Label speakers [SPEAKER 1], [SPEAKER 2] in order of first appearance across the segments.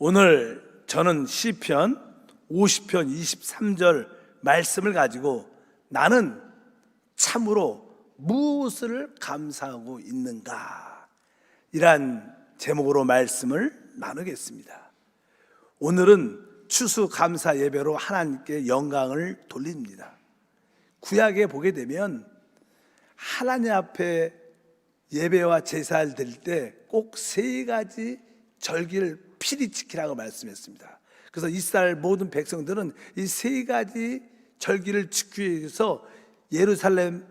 [SPEAKER 1] 오늘 저는 시편 50편 23절 말씀을 가지고 나는 참으로 무엇을 감사하고 있는가, 이란 제목으로 말씀을 나누겠습니다. 오늘은 추수감사 예배로 하나님께 영광을 돌립니다. 구약에 보게 되면 하나님 앞에 예배와 제사를 드릴 때 꼭 세 가지 절기를 필히 지키라고 말씀했습니다. 그래서 이스라엘 모든 백성들은 이 세 가지 절기를 지키기 위해서 예루살렘에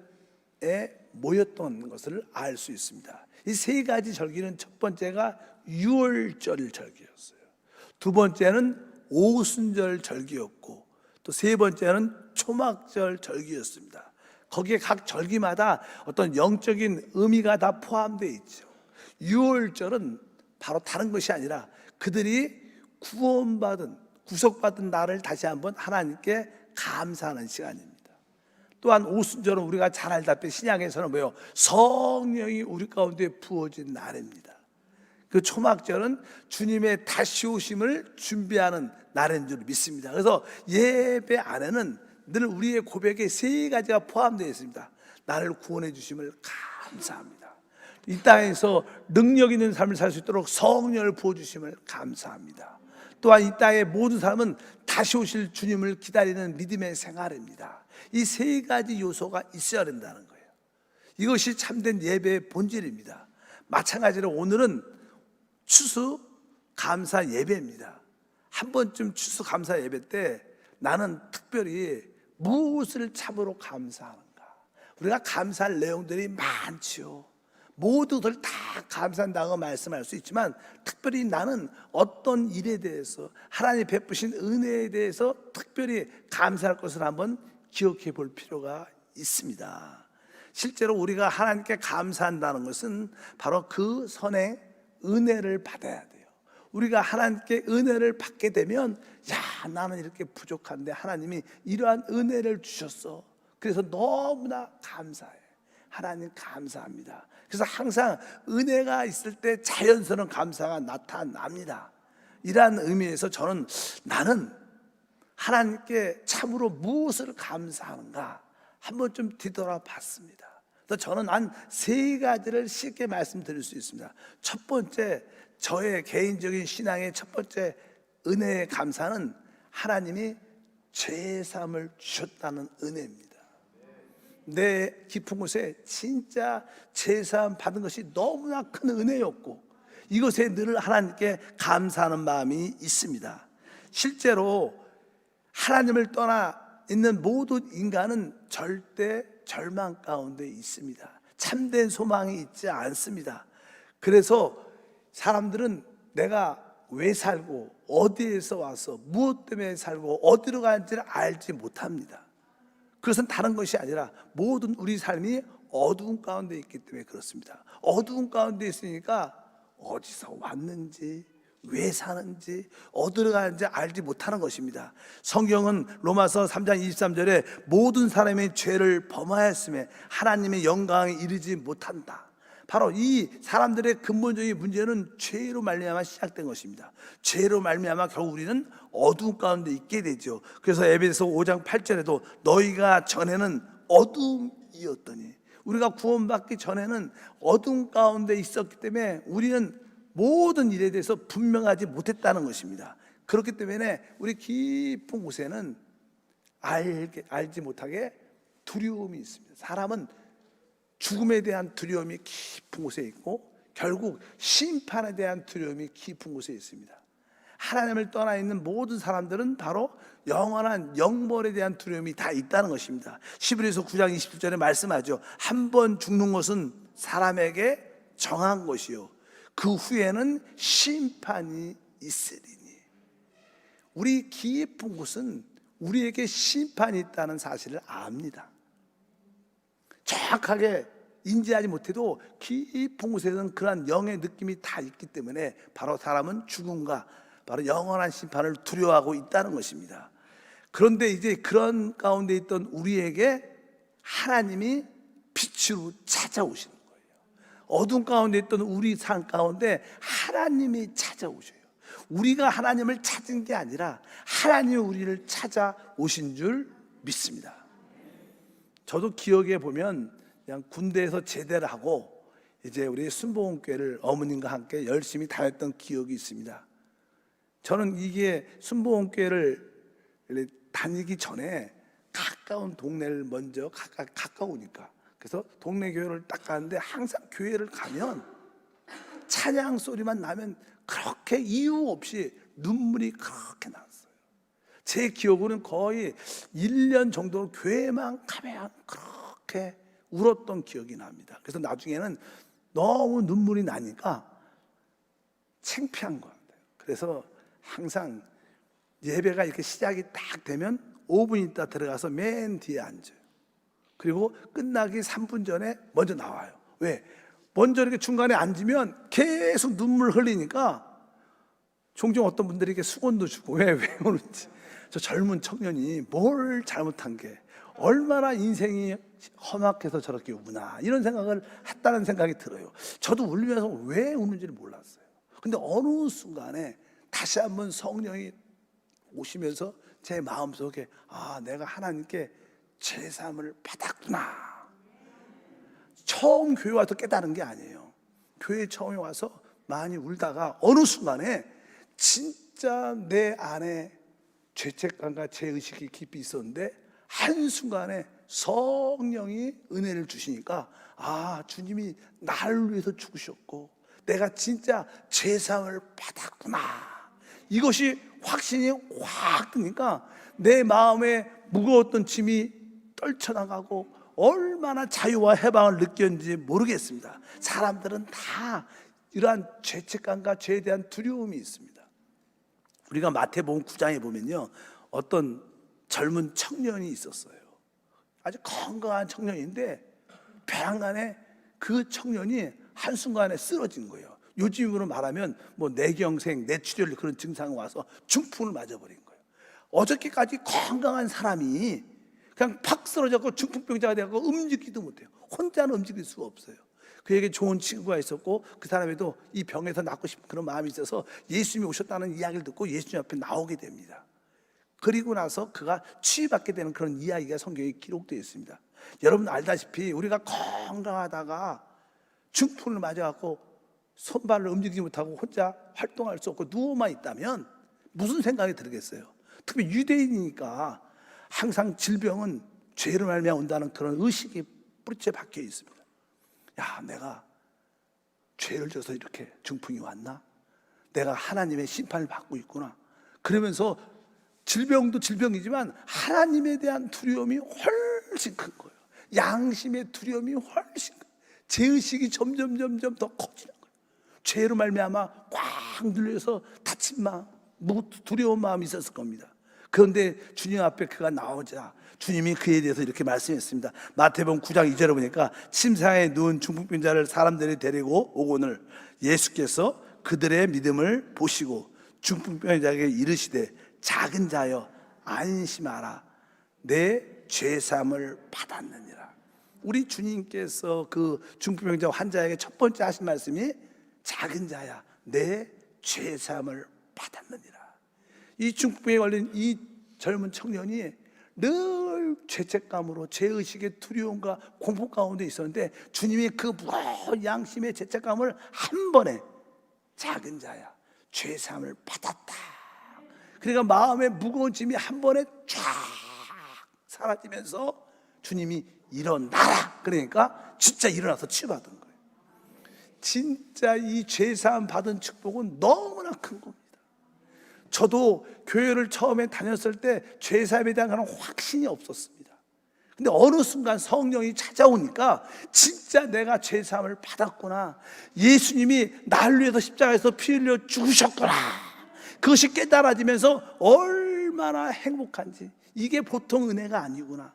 [SPEAKER 1] 모였던 것을 알 수 있습니다. 이 세 가지 절기는 첫 번째가 유월절 절기였어요. 두 번째는 오순절 절기였고, 또 세 번째는 초막절 절기였습니다. 거기에 각 절기마다 어떤 영적인 의미가 다 포함되어 있죠. 유월절은 바로 다른 것이 아니라 그들이 구속받은 날을 다시 한번 하나님께 감사하는 시간입니다. 또한 오순절은 우리가 잘 알다시피 신약에서는 뭐예요? 성령이 우리 가운데 부어진 날입니다. 그 초막절은 주님의 다시 오심을 준비하는 날인 줄 믿습니다. 그래서 예배 안에는 늘 우리의 고백에 세 가지가 포함되어 있습니다. 나를 구원해 주심을 감사합니다. 이 땅에서 능력 있는 삶을 살 수 있도록 성령을 부어주심을 감사합니다. 또한 이 땅의 모든 사람은 다시 오실 주님을 기다리는 믿음의 생활입니다. 이 세 가지 요소가 있어야 된다는 거예요. 이것이 참된 예배의 본질입니다. 마찬가지로 오늘은 추수감사 예배입니다. 한 번쯤 추수감사 예배 때 나는 특별히 무엇을 참으로 감사하는가? 우리가 감사할 내용들이 많지요. 모두들 다 감사한다고 말씀할 수 있지만, 특별히 나는 어떤 일에 대해서, 하나님이 베푸신 은혜에 대해서 특별히 감사할 것을 한번 기억해 볼 필요가 있습니다. 실제로 우리가 하나님께 감사한다는 것은 바로 그 선행 은혜를 받아야 돼요. 우리가 하나님께 은혜를 받게 되면, 야, 나는 이렇게 부족한데 하나님이 이러한 은혜를 주셨어. 그래서 너무나 감사해. 하나님 감사합니다. 그래서 항상 은혜가 있을 때 자연스러운 감사가 나타납니다. 이러한 의미에서 저는 나는 하나님께 참으로 무엇을 감사하는가 한번 좀 뒤돌아봤습니다. 그래서 저는 한 세 가지를 쉽게 말씀드릴 수 있습니다. 첫 번째, 저의 개인적인 신앙의 첫 번째 은혜의 감사는 하나님이 죄사함을 주셨다는 은혜입니다. 내 깊은 곳에 진짜 죄사함 받은 것이 너무나 큰 은혜였고, 이것에 늘 하나님께 감사하는 마음이 있습니다. 실제로 하나님을 떠나 있는 모든 인간은 절대 절망 가운데 있습니다. 참된 소망이 있지 않습니다. 그래서 사람들은 내가 왜 살고 어디에서 와서 무엇 때문에 살고 어디로 가는지를 알지 못합니다. 그것은 다른 것이 아니라 모든 우리 삶이 어두운 가운데 있기 때문에 그렇습니다. 어두운 가운데 있으니까 어디서 왔는지, 왜 사는지, 어디로 가는지 알지 못하는 것입니다. 성경은 로마서 3장 23절에 모든 사람의 죄를 범하였음에 하나님의 영광에 이르지 못한다. 바로 이 사람들의 근본적인 문제는 죄로 말미암아 시작된 것입니다. 죄로 말미암아 결국 우리는 어두운 가운데 있게 되죠. 그래서 에베소 5장 8절에도 너희가 전에는 어둠이었더니, 우리가 구원받기 전에는 어두운 가운데 있었기 때문에 우리는 모든 일에 대해서 분명하지 못했다는 것입니다. 그렇기 때문에 우리 깊은 곳에는 알지 못하게 두려움이 있습니다. 사람은 죽음에 대한 두려움이 깊은 곳에 있고, 결국 심판에 대한 두려움이 깊은 곳에 있습니다. 하나님을 떠나 있는 모든 사람들은 바로 영원한 영벌에 대한 두려움이 다 있다는 것입니다. 히브리서 9장 27절에 말씀하죠. 한 번 죽는 것은 사람에게 정한 것이요 그 후에는 심판이 있으리니. 우리 깊은 곳은 우리에게 심판이 있다는 사실을 압니다. 정확하게 인지하지 못해도 깊은 곳에는 그러한 영의 느낌이 다 있기 때문에 바로 사람은 죽음과 바로 영원한 심판을 두려워하고 있다는 것입니다. 그런데 이제 그런 가운데 있던 우리에게 하나님이 빛으로 찾아오시는 거예요. 어둠 가운데 있던 우리 삶 가운데 하나님이 찾아오셔요. 우리가 하나님을 찾은 게 아니라 하나님이 우리를 찾아오신 줄 믿습니다. 저도 기억에 보면 그냥 군대에서 제대를 하고 이제 우리 순복음교회를 어머님과 함께 열심히 다녔던 기억이 있습니다. 저는 이게 순복음교회를 다니기 전에 가까운 동네를 먼저 가까우니까 그래서 동네 교회를 딱 가는데 항상 교회를 가면 찬양 소리만 나면 그렇게 이유 없이 눈물이 그렇게 났어요. 제 기억으로는 거의 1년 정도 교회만 가면 그렇게 울었던 기억이 납니다. 그래서 나중에는 너무 눈물이 나니까 창피한 것 같아요. 그래서 항상 예배가 이렇게 시작이 딱 되면 5분 있다 들어가서 맨 뒤에 앉아요. 그리고 끝나기 3분 전에 먼저 나와요. 왜? 먼저 이렇게 중간에 앉으면 계속 눈물 흘리니까 종종 어떤 분들에게 수건도 주고 왜 오는지, 저 젊은 청년이 뭘 잘못한 게 얼마나 인생이 험악해서 저렇게 우나 이런 생각을 했다는 생각이 들어요. 저도 울면서 왜 우는지를 몰랐어요. 근데 어느 순간에 다시 한번 성령이 오시면서 제 마음속에 내가 하나님께 제사함을 받았구나. 처음 교회 와서 깨달은 게 아니에요. 교회 처음에 와서 많이 울다가 어느 순간에 진짜 내 안에 죄책감과 죄의식이 깊이 있었는데 한순간에 성령이 은혜를 주시니까 주님이 나를 위해서 죽으셨고 내가 진짜 제사함을 받았구나. 이것이 확신이 확 드니까 내 마음에 무거웠던 짐이 떨쳐나가고 얼마나 자유와 해방을 느꼈는지 모르겠습니다. 사람들은 다 이러한 죄책감과 죄에 대한 두려움이 있습니다. 우리가 마태복음 9장에 보면요, 어떤 젊은 청년이 있었어요. 아주 건강한 청년인데 벼랑간에 그 청년이 한순간에 쓰러진 거예요. 요즘으로 말하면 뇌경색, 뇌출혈 그런 증상이 와서 중풍을 맞아버린 거예요. 어저께까지 건강한 사람이 그냥 팍 쓰러져서 중풍병자가 되고 움직이지도 못해요. 혼자는 움직일 수가 없어요. 그에게 좋은 친구가 있었고 그 사람에도 이 병에서 낫고 싶은 그런 마음이 있어서 예수님이 오셨다는 이야기를 듣고 예수님 앞에 나오게 됩니다. 그리고 나서 그가 치유받게 되는 그런 이야기가 성경에 기록되어 있습니다. 여러분 알다시피 우리가 건강하다가 중풍을 맞아갖고 손발을 움직이지 못하고 혼자 활동할 수 없고 누워만 있다면 무슨 생각이 들겠어요? 특히 유대인이니까 항상 질병은 죄로 말미암아 온다는 그런 의식이 뿌리째 박혀 있습니다. 내가 죄를 져서 이렇게 중풍이 왔나? 내가 하나님의 심판을 받고 있구나. 그러면서 질병도 질병이지만 하나님에 대한 두려움이 훨씬 큰 거예요. 양심의 두려움이 훨씬 큰 거예요. 죄의식이 점점 더 커지는 거예요. 죄로 말미암아 꽉 눌려서 다친 마음, 두려운 마음이 있었을 겁니다. 그런데 주님 앞에 그가 나오자 주님이 그에 대해서 이렇게 말씀했습니다. 마태복음 9장 2절에 보니까 침상에 누운 중풍병자를 사람들이 데리고 오거늘 예수께서 그들의 믿음을 보시고 중풍병자에게 이르시되 작은 자여 안심하라 내 죄사함을 받았느니라. 우리 주님께서 그 중풍병자 환자에게 첫 번째 하신 말씀이 작은 자야 내 죄사함을 받았느니라. 이 중풍에 걸린 이 젊은 청년이 늘 죄책감으로 죄의식의 두려움과 공포 가운데 있었는데 주님이 그 무거운 양심의 죄책감을 한 번에 작은 자야 죄사함을 받았다. 그러니까 마음의 무거운 짐이 한 번에 쫙 사라지면서 주님이 일어나라. 그러니까 진짜 일어나서 치유받은 거예요. 진짜 이 죄사함 받은 축복은 너무나 큰 겁니다. 저도 교회를 처음에 다녔을 때 죄사함에 대한 그런 확신이 없었습니다. 근데 어느 순간 성령이 찾아오니까 진짜 내가 죄사함을 받았구나. 예수님이 나를 위해서 십자가에서 피 흘려 죽으셨구나. 그것이 깨달아지면서 얼마나 행복한지, 이게 보통 은혜가 아니구나.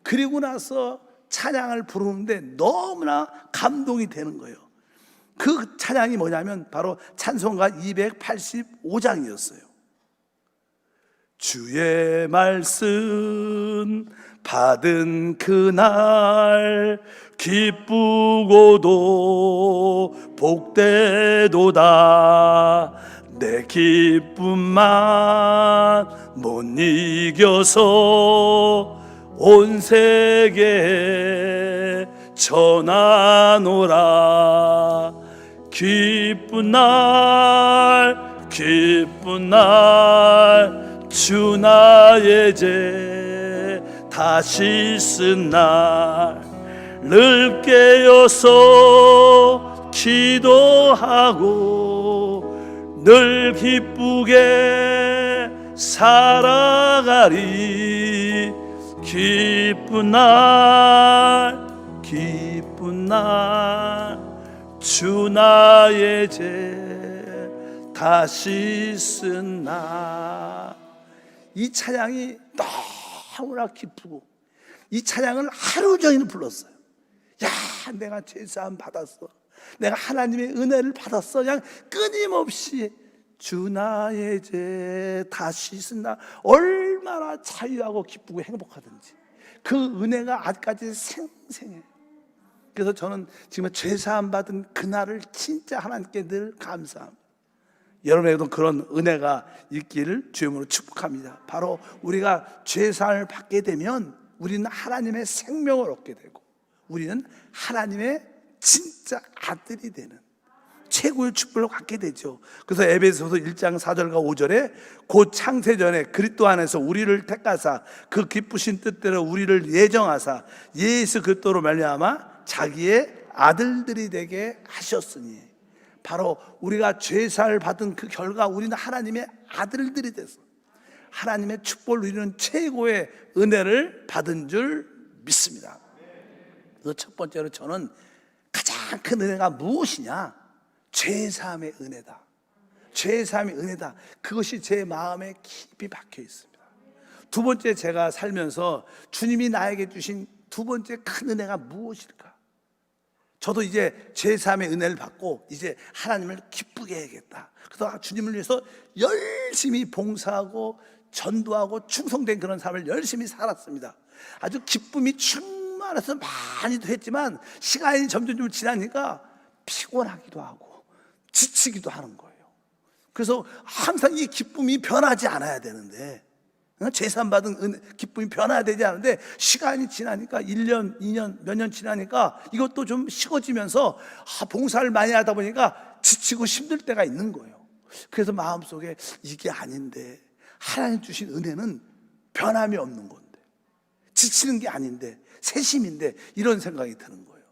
[SPEAKER 1] 그리고 나서 찬양을 부르는데 너무나 감동이 되는 거예요. 그 찬양이 뭐냐면 바로 찬송가 285장이었어요. 주의 말씀 받은 그날 기쁘고도 복되도다. 내 기쁨만 못 이겨서 온 세계에 전하노라. 기쁜 날 기쁜 날 주 나의 죄 다시 쓴 날을 깨어서 기도하고 늘 기쁘게 살아가리. 기쁜 날 주 나의 죄 다시 쓴 날. 이 찬양이 너무나 기쁘고 이 찬양을 하루 종일 불렀어요. 야, 내가 죄사함 받았어, 내가 하나님의 은혜를 받았어. 그냥 끊임없이 주 나의 죄 다시 쓴다. 얼마나 자유하고 기쁘고 행복하든지 그 은혜가 아직까지 생생해. 그래서 저는 지금 죄사함 받은 그날을 진짜 하나님께 늘 감사합니다. 여러분에게도 그런 은혜가 있기를 주님으로 축복합니다. 바로 우리가 죄사함을 받게 되면 우리는 하나님의 생명을 얻게 되고 우리는 하나님의 진짜 아들이 되는 최고의 축복을 갖게 되죠. 그래서 에베소서 1장 4절과 5절에 곧 창세전에 그리스도 안에서 우리를 택하사 그 기쁘신 뜻대로 우리를 예정하사 예수 그리스도로 말미암아 자기의 아들들이 되게 하셨으니. 바로 우리가 죄사를 받은 그 결과 우리는 하나님의 아들들이 돼서 하나님의 축복을 누리는 최고의 은혜를 받은 줄 믿습니다. 그래서 첫 번째로 저는 가장 큰 은혜가 무엇이냐? 죄사함의 은혜다. 죄사함의 은혜다. 그것이 제 마음에 깊이 박혀 있습니다. 두 번째, 제가 살면서 주님이 나에게 주신 두 번째 큰 은혜가 무엇일까? 저도 이제 죄사함의 은혜를 받고 이제 하나님을 기쁘게 해야겠다. 그래서 주님을 위해서 열심히 봉사하고 전도하고 충성된 그런 삶을 열심히 살았습니다. 아주 기쁨이 충만해서 많이도 했지만 시간이 점점 지나니까 피곤하기도 하고 지치기도 하는 거예요. 그래서 항상 이 기쁨이 변하지 않아야 되는데, 죄산 받은 기쁨이 변화야 되지 않은데 시간이 지나니까 1년, 2년, 몇 년 지나니까 이것도 좀 식어지면서 봉사를 많이 하다 보니까 지치고 힘들 때가 있는 거예요. 그래서 마음속에 이게 아닌데, 하나님 주신 은혜는 변함이 없는 건데, 지치는 게 아닌데, 새심인데, 이런 생각이 드는 거예요.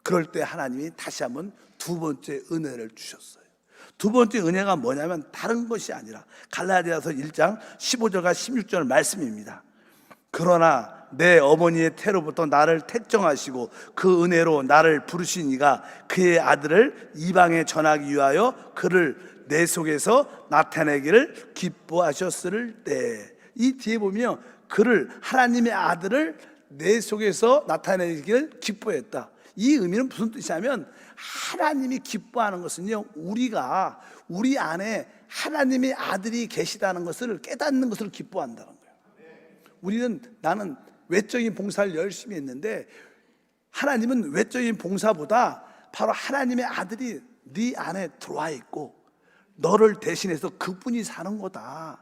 [SPEAKER 1] 그럴 때 하나님이 다시 한번 두 번째 은혜를 주셨어요. 두 번째 은혜가 뭐냐면 다른 것이 아니라 갈라디아서 1장 15절과 16절 말씀입니다. 그러나 내 어머니의 태로부터 나를 택정하시고 그 은혜로 나를 부르신 이가 그의 아들을 이방에 전하기 위하여 그를 내 속에서 나타내기를 기뻐하셨을 때. 이 뒤에 보면 그를, 하나님의 아들을 내 속에서 나타내기를 기뻐했다. 이 의미는 무슨 뜻이냐면, 하나님이 기뻐하는 것은요, 우리가 우리 안에 하나님의 아들이 계시다는 것을 깨닫는 것을 기뻐한다는 거예요. 나는 외적인 봉사를 열심히 했는데 하나님은 외적인 봉사보다 바로 하나님의 아들이 네 안에 들어와 있고 너를 대신해서 그분이 사는 거다.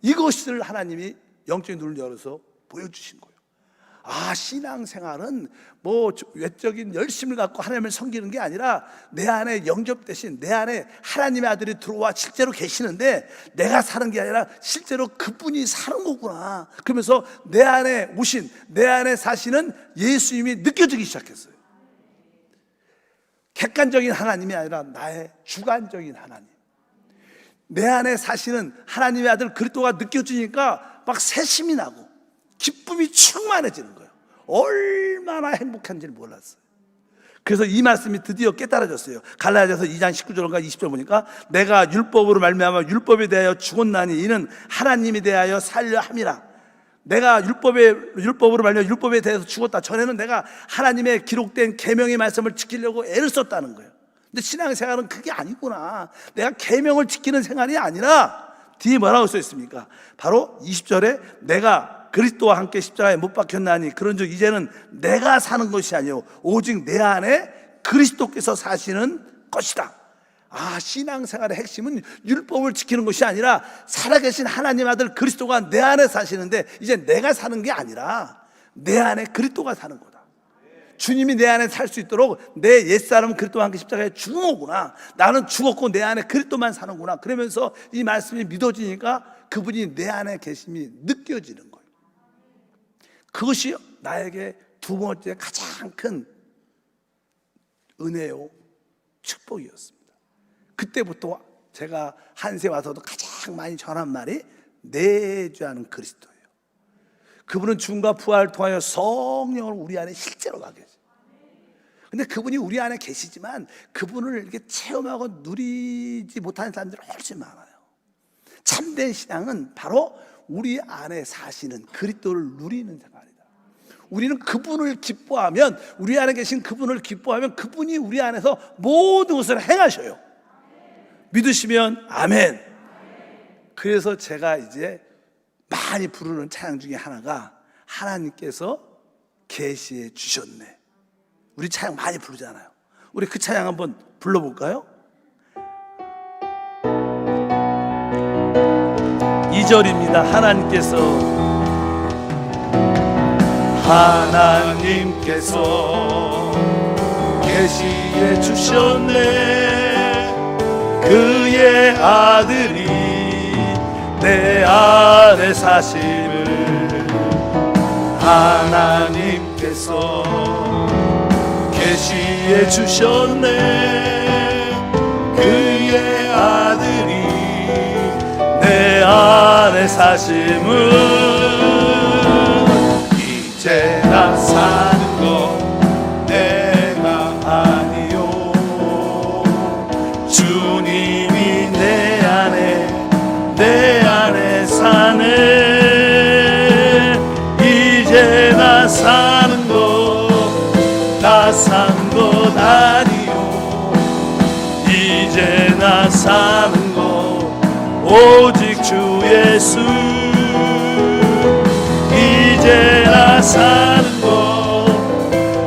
[SPEAKER 1] 이것을 하나님이 영적인 눈을 열어서 보여주신 거예요. 신앙생활은 뭐 외적인 열심을 갖고 하나님을 섬기는 게 아니라 내 안에 영접되신, 내 안에 하나님의 아들이 들어와 실제로 계시는데 내가 사는 게 아니라 실제로 그분이 사는 거구나. 그러면서 내 안에 오신, 내 안에 사시는 예수님이 느껴지기 시작했어요. 객관적인 하나님이 아니라 나의 주관적인 하나님, 내 안에 사시는 하나님의 아들 그리스도가 느껴지니까 막 새심이 나고 기쁨이 충만해지는 거예요. 얼마나 행복한지를 몰랐어요. 그래서 이 말씀이 드디어 깨달아졌어요. 갈라디아서 2장 19절과 20절 보니까 내가 율법으로 말미암아 율법에 대하여 죽었나니 이는 하나님에 대하여 살려 함이라. 내가 율법으로 말미암아 율법에 대해서 죽었다. 전에는 내가 하나님의 기록된 계명의 말씀을 지키려고 애를 썼다는 거예요. 근데 신앙생활은 그게 아니구나. 내가 계명을 지키는 생활이 아니라 뒤에 뭐라고 써 있습니까? 바로 20절에 내가 그리스도와 함께 십자가에 못 박혔나니 그런즉 이제는 내가 사는 것이 아니요 오직 내 안에 그리스도께서 사시는 것이다. 신앙생활의 핵심은 율법을 지키는 것이 아니라 살아계신 하나님 아들 그리스도가 내 안에 사시는데 이제 내가 사는 게 아니라 내 안에 그리스도가 사는 거다. 주님이 내 안에 살 수 있도록 내 옛사람은 그리스도와 함께 십자가에 죽은 거구나. 나는 죽었고 내 안에 그리스도만 사는구나. 그러면서 이 말씀이 믿어지니까 그분이 내 안에 계심이 느껴지는 거예요. 그것이 나에게 두 번째 가장 큰 은혜요 축복이었습니다. 그때부터 제가 한세 와서도 가장 많이 전한 말이 내주하는 그리스도예요. 그분은 죽음과 부활을 통하여 성령을 우리 안에 실제로 가 계세요. 근데 그분이 우리 안에 계시지만 그분을 이렇게 체험하고 누리지 못하는 사람들이 훨씬 많아요. 참된 신앙은 바로 우리 안에 사시는 그리스도를 누리는 생활이다. 우리는 그분을 기뻐하면, 우리 안에 계신 그분을 기뻐하면 그분이 우리 안에서 모든 것을 행하셔요. 믿으시면 아멘. 그래서 제가 이제 많이 부르는 찬양 중에 하나가 하나님께서 계시해 주셨네. 우리 찬양 많이 부르잖아요. 우리 그 찬양 한번 불러볼까요? 2절입니다. 하나님께서 계시해 주셨네. 그의 아들이 내 안에 사심을 하나님께서 계시해 주셨네. 그의 아들이 내 안에 사심을 이제 나 사는 것 내가 아니요 주님이 내 안에 사네. 이제 나 사는 것 나 산 것 아니요 이제 나 사는 것 오직 주 예수. 이제 나 사는 것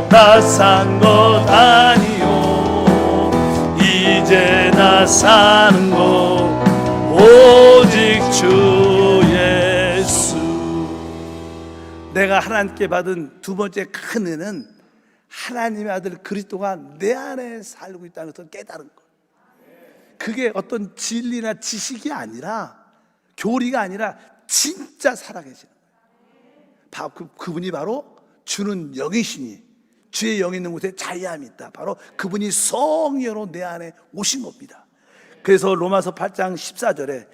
[SPEAKER 1] 나 산 것 아니요 이제 나 사는 것 오직 주 예수. 내가 하나님께 받은 두 번째 큰 은혜는 하나님의 아들 그리스도가 내 안에 살고 있다는 것을 깨달은 거예요. 그게 어떤 진리나 지식이 아니라, 교리가 아니라 진짜 살아계시는 거예요. 그분이 바로 주는 영이시니 주의 영이 있는 곳에 자유함이 있다. 바로 그분이 성령으로 내 안에 오신 겁니다. 그래서 로마서 8장 14절에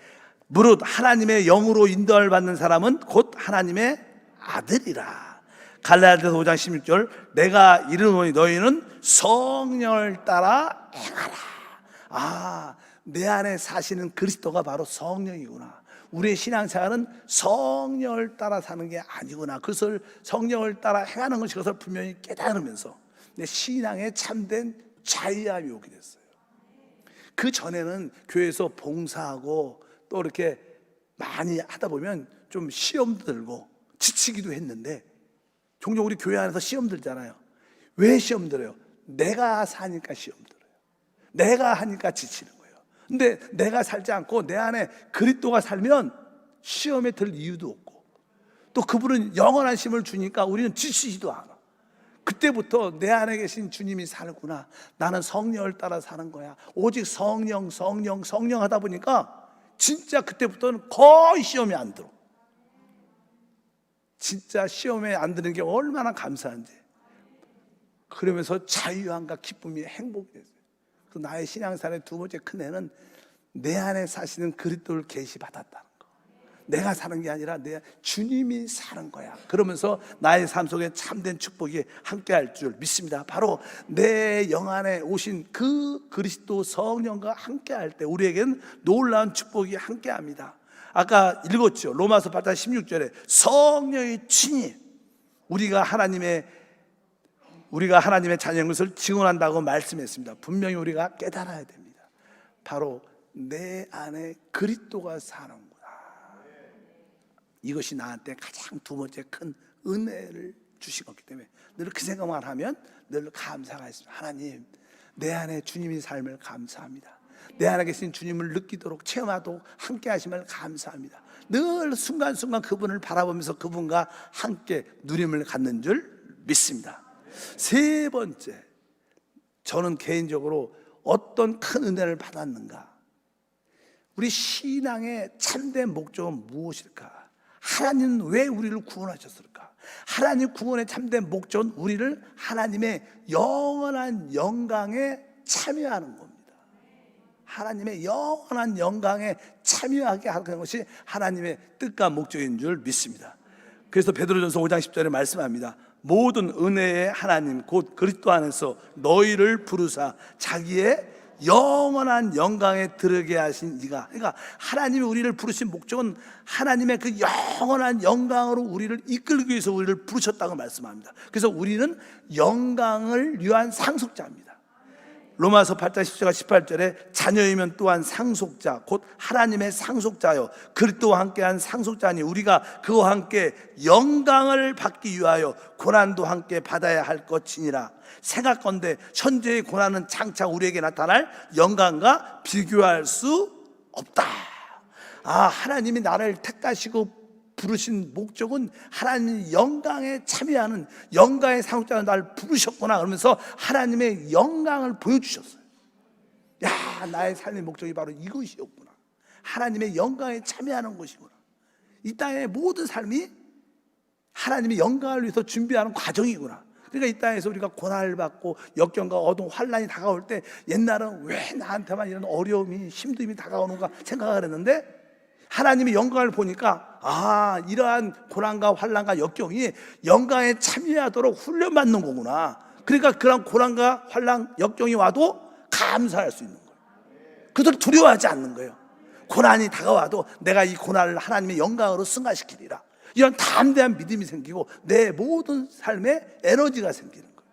[SPEAKER 1] 무릇 하나님의 영으로 인도를 받는 사람은 곧 하나님의 아들이라. 갈라디아서 5장 16절 내가 이르노니 너희는 성령을 따라 행하라. 내 안에 사시는 그리스도가 바로 성령이구나. 우리의 신앙생활은 성령을 따라 사는 게 아니구나. 그것을 성령을 따라 행하는 것이, 그것을 분명히 깨달으면서 내 신앙에 참된 자유함이 오게 됐어요. 그 전에는 교회에서 봉사하고 또 이렇게 많이 하다 보면 좀 시험도 들고 지치기도 했는데, 종종 우리 교회 안에서 시험 들잖아요. 왜 시험 들어요? 내가 사니까 시험 들어요. 내가 하니까 지치는 거예요. 근데 내가 살지 않고 내 안에 그리스도가 살면 시험에 들 이유도 없고, 또 그분은 영원한 힘을 주니까 우리는 지치지도 않아. 그때부터 내 안에 계신 주님이 사는구나. 나는 성령을 따라 사는 거야. 오직 성령 하다 보니까 진짜 그때부터는 거의 시험이 안 들어. 진짜 시험에 안 드는 게 얼마나 감사한지. 그러면서 자유함과 기쁨이 행복이 됐어요. 그래서 나의 신앙생활의 두 번째 큰 애는 내 안에 사시는 그리스도를 계시받았다는 거. 내가 사는 게 아니라 내 주님이 사는 거야. 그러면서 나의 삶 속에 참된 축복이 함께할 줄 믿습니다. 바로 내 영 안에 오신 그 그리스도 성령과 함께할 때 우리에게는 놀라운 축복이 함께합니다. 아까 읽었죠. 로마서 8장 16절에 성령의 친히 우리가 하나님의 자녀인 것을 증언한다고 말씀했습니다. 분명히 우리가 깨달아야 됩니다. 바로 내 안에 그리스도가 사는구나. 이것이 나한테 가장 두 번째 큰 은혜를 주신 거기 때문에 늘 그 생각만 하면 늘 감사가 있습니다. 하나님, 내 안에 주님이 삶을 감사합니다. 내 안에 계신 주님을 느끼도록 체험하도록 함께 하심을 감사합니다. 늘 순간순간 그분을 바라보면서 그분과 함께 누림을 갖는 줄 믿습니다. 세 번째, 저는 개인적으로 어떤 큰 은혜를 받았는가? 우리 신앙의 참된 목적은 무엇일까? 하나님은 왜 우리를 구원하셨을까? 하나님 구원의 참된 목적은 우리를 하나님의 영원한 영광에 참여하는 겁니다. 하나님의 영원한 영광에 참여하게 하는 것이 하나님의 뜻과 목적인 줄 믿습니다. 그래서 베드로전서 5장 10절에 말씀합니다. 모든 은혜의 하나님 곧 그리스도 안에서 너희를 부르사 자기의 영원한 영광에 들어게 하신 이가. 그러니까 하나님이 우리를 부르신 목적은 하나님의 그 영원한 영광으로 우리를 이끌기 위해서 우리를 부르셨다고 말씀합니다. 그래서 우리는 영광을 위한 상속자입니다. 로마서 8장 10절과 18절에 자녀이면 또한 상속자 곧 하나님의 상속자요 그리스도와 함께한 상속자니 우리가 그와 함께 영광을 받기 위하여 고난도 함께 받아야 할 것이니라. 생각건대 현재의 고난은 장차 우리에게 나타날 영광과 비교할 수 없다. 하나님이 나를 택하시고 부르신 목적은 하나님의 영광에 참여하는 영광의 상속자로 나를 부르셨구나 그러면서 하나님의 영광을 보여주셨어요. 나의 삶의 목적이 바로 이것이었구나. 하나님의 영광에 참여하는 것이구나. 이 땅의 모든 삶이 하나님의 영광을 위해서 준비하는 과정이구나. 그러니까 이 땅에서 우리가 고난을 받고 역경과 어두운 환란이 다가올 때 옛날은 왜 나한테만 이런 어려움이 힘듦이 다가오는가 생각을 했는데 하나님의 영광을 보니까 이러한 고난과 환난과 역경이 영광에 참여하도록 훈련받는 거구나. 그러니까 그런 고난과 환난, 역경이 와도 감사할 수 있는 거예요. 그들 두려워하지 않는 거예요. 고난이 다가와도 내가 이 고난을 하나님의 영광으로 승화시키리라. 이런 담대한 믿음이 생기고 내 모든 삶에 에너지가 생기는 거예요.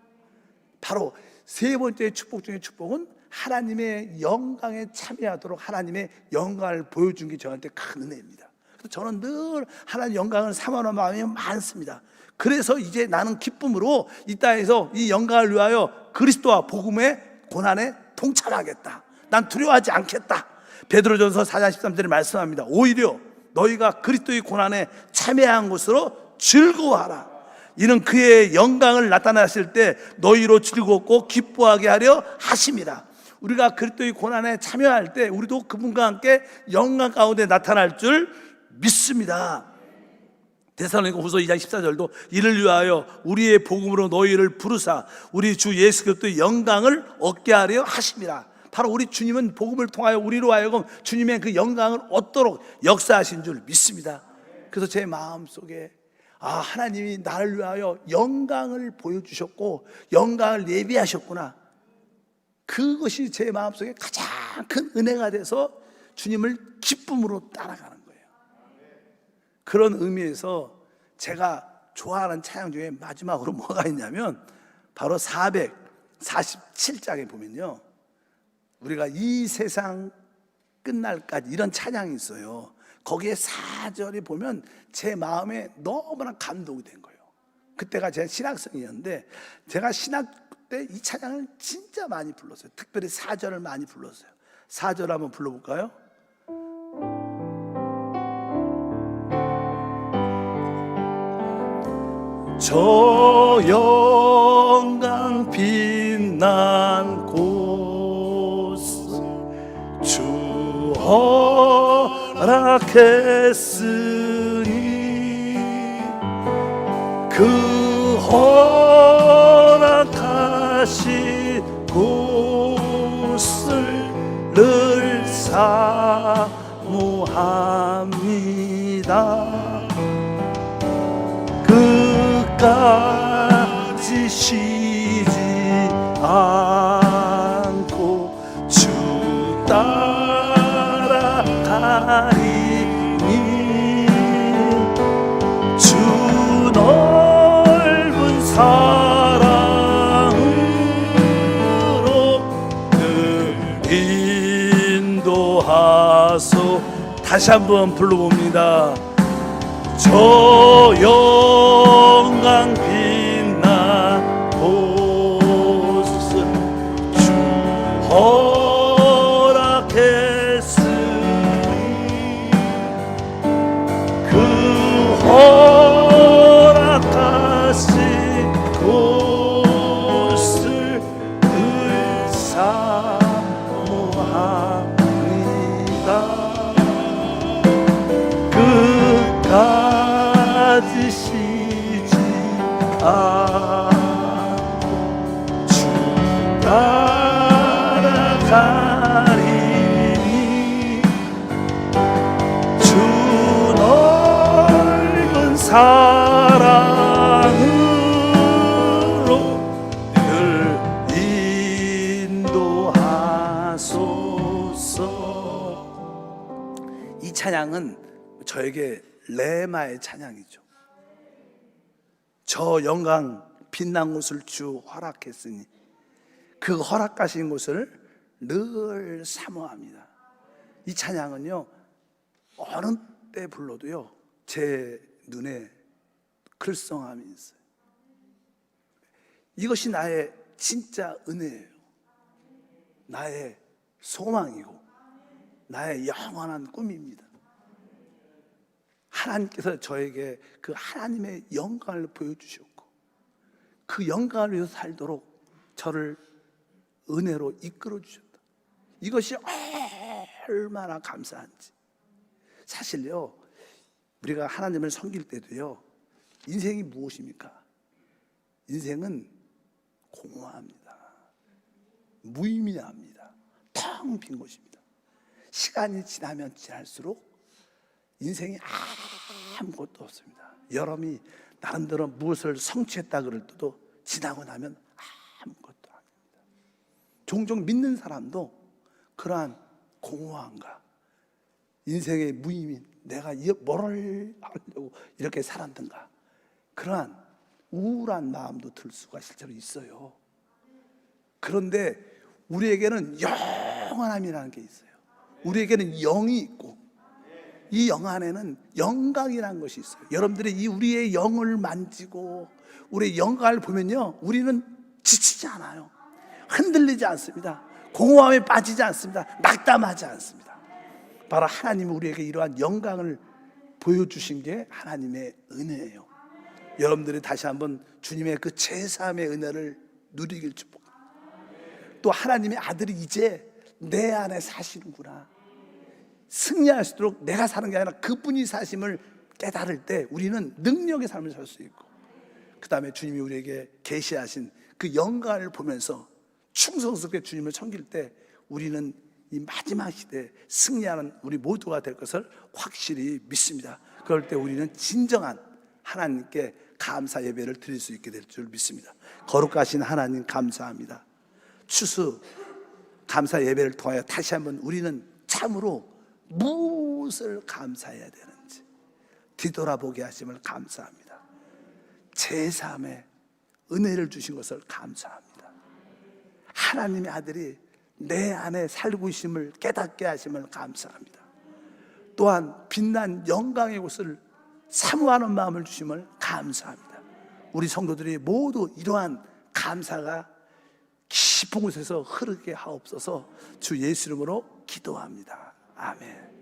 [SPEAKER 1] 바로 세 번째 축복 중에 축복은 하나님의 영광에 참여하도록 하나님의 영광을 보여준 게 저한테 큰 은혜입니다. 그래서 저는 늘 하나님 영광을 사모하는 마음이 많습니다. 그래서 이제 나는 기쁨으로 이 땅에서 이 영광을 위하여 그리스도와 복음의 고난에 동참하겠다. 난 두려워하지 않겠다. 베드로전서 4장 13절에 말씀합니다. 오히려 너희가 그리스도의 고난에 참여한 것으로 즐거워하라. 이는 그의 영광을 나타나실 때 너희로 즐겁고 기뻐하게 하려 하심이라. 우리가 그리스도의 고난에 참여할 때 우리도 그분과 함께 영광 가운데 나타날 줄 믿습니다. 데살로니가 후서 2장 14절도 이를 위하여 우리의 복음으로 너희를 부르사 우리 주 예수 그리스도의 영광을 얻게 하려 하심이라. 바로 우리 주님은 복음을 통하여 우리로 하여금 주님의 그 영광을 얻도록 역사하신 줄 믿습니다. 그래서 제 마음속에 하나님이 나를 위하여 영광을 보여주셨고 영광을 예비하셨구나. 그것이 제 마음속에 가장 큰 은혜가 돼서 주님을 기쁨으로 따라가는 거예요. 그런 의미에서 제가 좋아하는 찬양 중에 마지막으로 뭐가 있냐면 바로 447장에 보면요, 우리가 이 세상 끝날까지 이런 찬양이 있어요. 거기에 4절에 보면 제 마음에 너무나 감동이 된 거예요. 그때가 제 신학생이었는데 제가 신학 때 이 찬양을 진짜 많이 불렀어요. 특별히 4절을 많이 불렀어요. 4절 한번 불러볼까요? 저 영광 빛난 곳을 주 허락했으니 그 허락하신 곳을 늘 사모합니다. 끝까지 쉬지 않고 주 따라가리니 주 넓은 사랑으로 늘 인도하소. 다시 한번 불러봅니다. 저 영광 빛난 곳은 주 허락하신 사랑으로 늘 인도하소서. 이 찬양은 저에게 레마의 찬양이죠. 저 영광 빛난 곳을 주 허락했으니 그 허락하신 곳을 늘 사모합니다. 이 찬양은요, 어느 때 불러도요 제 눈에 글썽함이 있어요. 이것이 나의 진짜 은혜예요. 나의 소망이고 나의 영원한 꿈입니다. 하나님께서 저에게 그 하나님의 영광을 보여주셨고 그 영광을 위해서 살도록 저를 은혜로 이끌어 주셨다. 이것이 얼마나 감사한지. 사실요, 우리가 하나님을 섬길 때도요, 인생이 무엇입니까? 인생은 공허합니다. 무의미합니다. 텅 빈 것입니다. 시간이 지나면 지날수록 인생이 아무것도 없습니다. 여러분이 나름대로 무엇을 성취했다 그럴 때도 지나고 나면 아무것도 아닙니다. 종종 믿는 사람도 그러한 공허함과 인생의 무의미, 내가 뭐를 하려고 이렇게 살았던가, 그러한 우울한 마음도 들 수가 실제로 있어요. 그런데 우리에게는 영원함이라는 게 있어요. 우리에게는 영이 있고 이 영 안에는 영광이라는 것이 있어요. 여러분들이 이 우리의 영을 만지고 우리의 영광을 보면요, 우리는 지치지 않아요. 흔들리지 않습니다. 공허함에 빠지지 않습니다. 낙담하지 않습니다. 바로 하나님이 우리에게 이러한 영광을 보여주신 게 하나님의 은혜예요. 여러분들이 다시 한번 주님의 그 제사함의 은혜를 누리길 축복합니다. 또 하나님의 아들이 이제 내 안에 사시는구나, 승리하시도록 내가 사는 게 아니라 그분이 사심을 깨달을 때 우리는 능력의 삶을 살 수 있고, 그 다음에 주님이 우리에게 계시하신 그 영광을 보면서 충성스럽게 주님을 섬길 때 우리는 이 마지막 시대에 승리하는 우리 모두가 될 것을 확실히 믿습니다. 그럴 때 우리는 진정한 하나님께 감사 예배를 드릴 수 있게 될 줄 믿습니다. 거룩하신 하나님 감사합니다. 추수 감사 예배를 통하여 다시 한번 우리는 참으로 무엇을 감사해야 되는지 뒤돌아보게 하심을 감사합니다. 제3의 은혜를 주신 것을 감사합니다. 하나님의 아들이 내 안에 살고 있음을 깨닫게 하심을 감사합니다. 또한 빛난 영광의 곳을 사모하는 마음을 주심을 감사합니다. 우리 성도들이 모두 이러한 감사가 깊은 곳에서 흐르게 하옵소서. 주 예수 이름으로 기도합니다. 아멘.